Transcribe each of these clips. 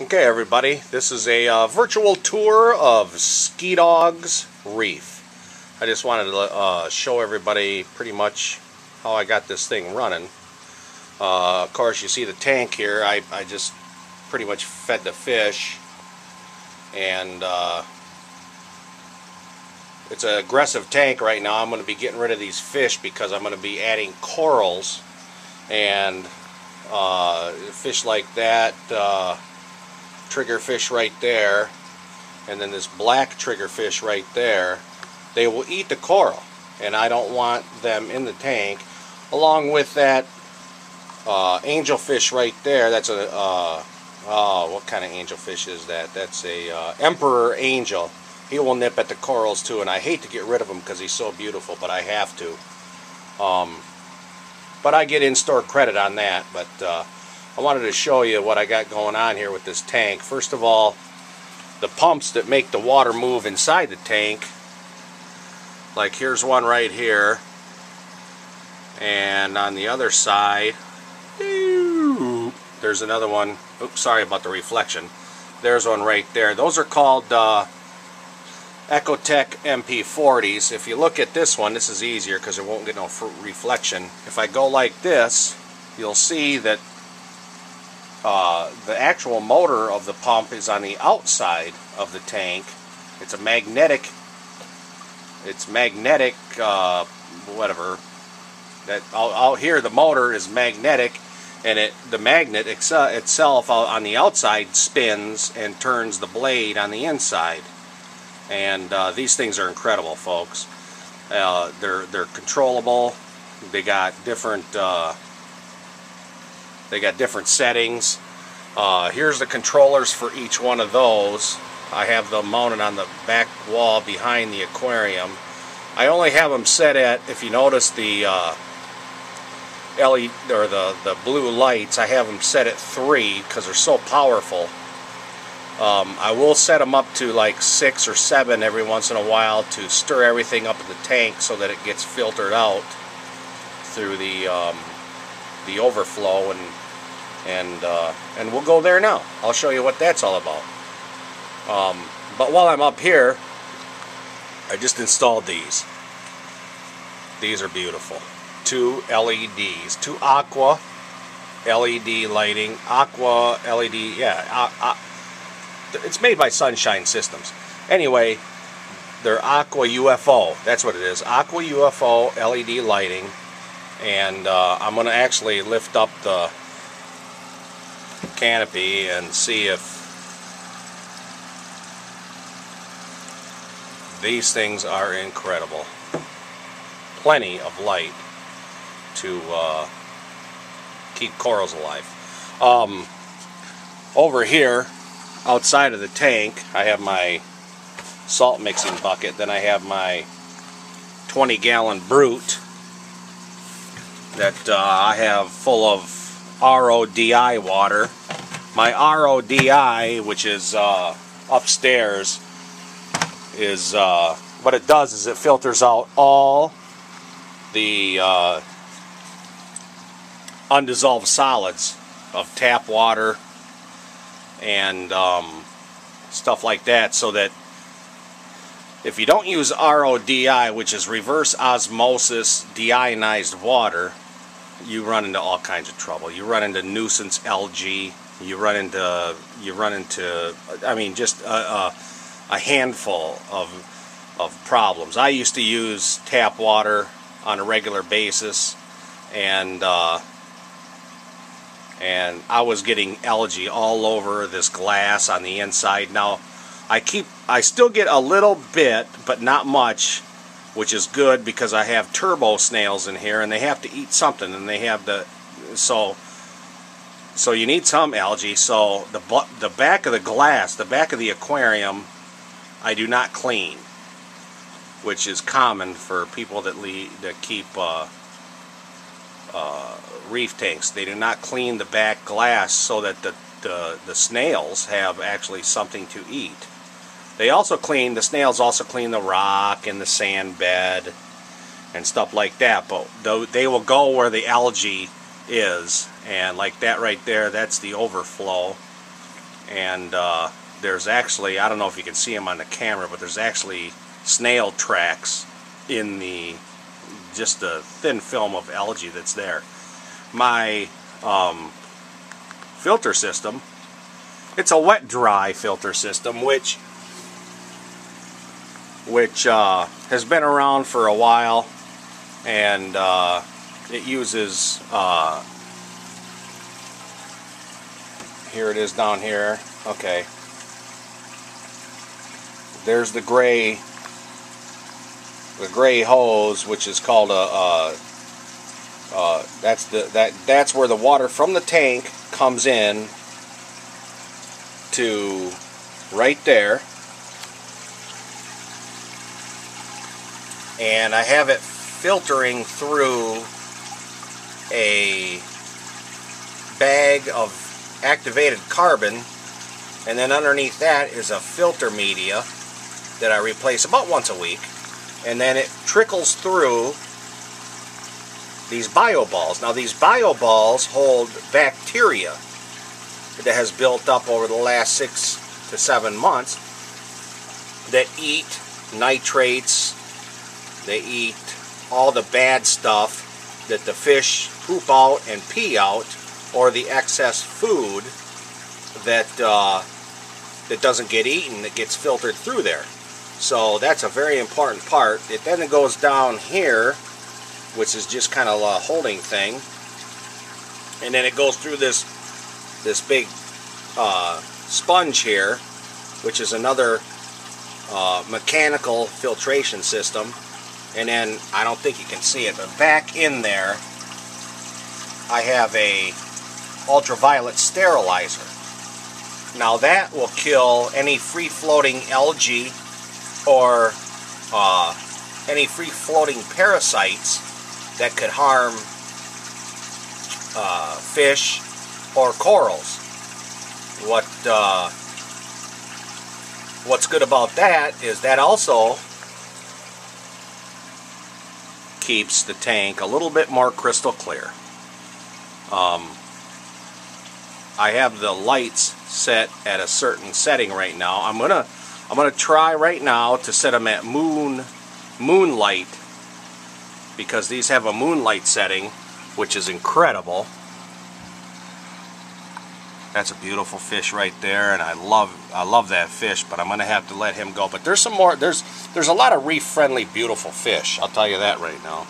Okay, everybody, this is a virtual tour of Ski Dog's Reef. I just wanted to show everybody pretty much how I got this thing running. Of course, you see the tank here. I just pretty much fed the fish, and it's an aggressive tank right now. I'm going to be getting rid of these fish because I'm going to be adding corals, and fish like that, triggerfish right there, and then this black triggerfish right there, they will eat the coral, and I don't want them in the tank, along with that angelfish right there. That's a what kind of angelfish is that? That's a emperor angel. He will nip at the corals too, and I hate to get rid of him because he's so beautiful, but I have to. But I get in-store credit on that. But I wanted to show you what I got going on here with this tank. First of all, the pumps that make the water move inside the tank. Like here's one right here, and on the other side, there's another one. Oops, sorry about the reflection. There's one right there. Those are called Ecotech MP40s. If you look at this one, this is easier because it won't get no reflection. If I go like this, you'll see that the actual motor of the pump is on the outside of the tank. It's a magnetic. It's magnetic. Whatever. That out here, the motor is magnetic, and the magnet itself on the outside spins and turns the blade on the inside. And these things are incredible, folks. They're controllable. They got different settings. Here's the controllers for each one of those. I have them mounted on the back wall behind the aquarium. I only have them set at, if you notice the LED or the blue lights, I have them set at 3 because they're so powerful. I will set them up to like 6 or 7 every once in a while to stir everything up in the tank so that it gets filtered out through the overflow, and we'll go there now. I'll show you what that's all about. But while I'm up here, I just installed these. These are beautiful. 2 LEDs, 2 aqua LED lighting, aqua LED, yeah. It's made by Sunshine Systems. Anyway, they're Aqua UFO. That's what it is. Aqua UFO LED lighting. And I'm going to actually lift up the canopy and see if these things are incredible. Plenty of light to keep corals alive. Over here, outside of the tank, I have my salt mixing bucket. Then I have my 20-gallon brute that I have full of RODI water. My RODI, which is upstairs, is what it does is it filters out all the undissolved solids of tap water and stuff like that, so that if you don't use RODI, which is reverse osmosis deionized water, you run into all kinds of trouble. You run into nuisance algae. You run into I mean, just a handful of problems. I used to use tap water on a regular basis, and I was getting algae all over this glass on the inside. Now, I still get a little bit, but not much, which is good because I have turbo snails in here, and they have to eat something, and they have the so you need some algae. So the back of the glass, the back of the aquarium, I do not clean, which is common for people that keep reef tanks. They do not clean the back glass so that the snails have actually something to eat. The snails also clean the rock and the sand bed and stuff like that, but they will go where the algae is, and like that right there, that's the overflow. and there's actually, I don't know if you can see them on the camera, but there's actually snail tracks in the just the thin film of algae that's there. My filter system, it's a wet-dry filter system, which has been around for a while, and it uses here it is down here. Okay, there's the gray hose, which is called that's where the water from the tank comes in to right there, and I have it filtering through a bag of activated carbon, and then underneath that is a filter media that I replace about once a week, and then it trickles through these bioballs. Now these bioballs hold bacteria that has built up over the last 6 to 7 months that eat nitrates, they eat all the bad stuff that the fish poop out and pee out, or the excess food that that doesn't get eaten, that gets filtered through there. So that's a very important part. Then it goes down here, which is just kind of a holding thing, and then it goes through this big sponge here, which is another mechanical filtration system. And then, I don't think you can see it, but back in there I have a ultraviolet sterilizer. Now that will kill any free-floating algae or any free-floating parasites that could harm fish or corals. What's good about that is that also keeps the tank a little bit more crystal clear. I have the lights set at a certain setting right now. I'm gonna try right now to set them at moonlight, because these have a moonlight setting, which is incredible. That's a beautiful fish right there, and I love that fish, but I'm gonna have to let him go. But there's some more. There's a lot of reef-friendly, beautiful fish. I'll tell you that right now.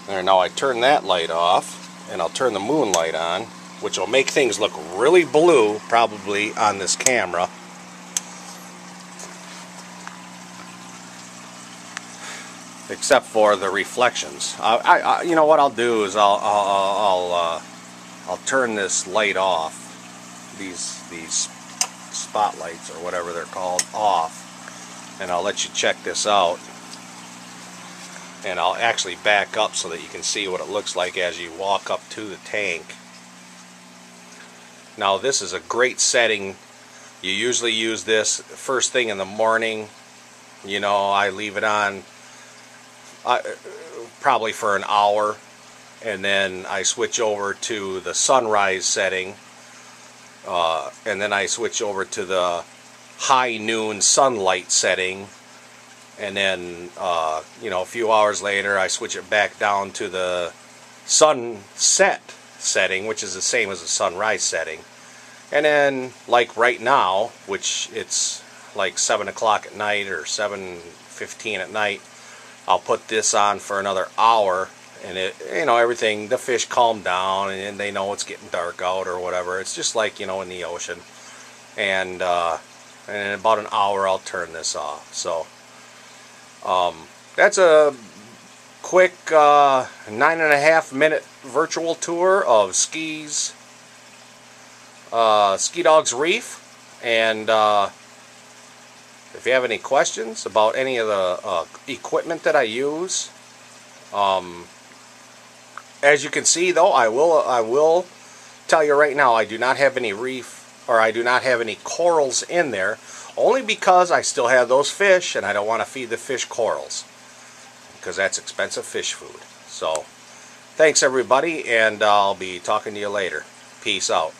There, now I turn that light off, and I'll turn the moonlight on, which will make things look really blue, probably on this camera. Except for the reflections. You know what I'll do is I'll turn this light off, these spotlights or whatever they're called, off, and I'll let you check this out, and I'll actually back up so that you can see what it looks like as you walk up to the tank. Now this is a great setting. You usually use this first thing in the morning. You know, I leave it on probably for an hour, and then I switch over to the sunrise setting, and then I switch over to the high noon sunlight setting, and then you know, a few hours later I switch it back down to the sunset setting, which is the same as the sunrise setting. And then, like right now, which it's like 7 o'clock at night or 7:15 at night, I'll put this on for another hour, and it, you know, everything, the fish calm down and they know it's getting dark out or whatever. It's just like, you know, in the ocean. And in about an hour I'll turn this off. So that's a quick 9.5 minute virtual tour of Ski Dog's Reef. And if you have any questions about any of the equipment that I use, as you can see, though, I will tell you right now, I do not have any reef, or I do not have any corals in there, only because I still have those fish, and I don't want to feed the fish corals, because that's expensive fish food. So, thanks everybody, and I'll be talking to you later. Peace out.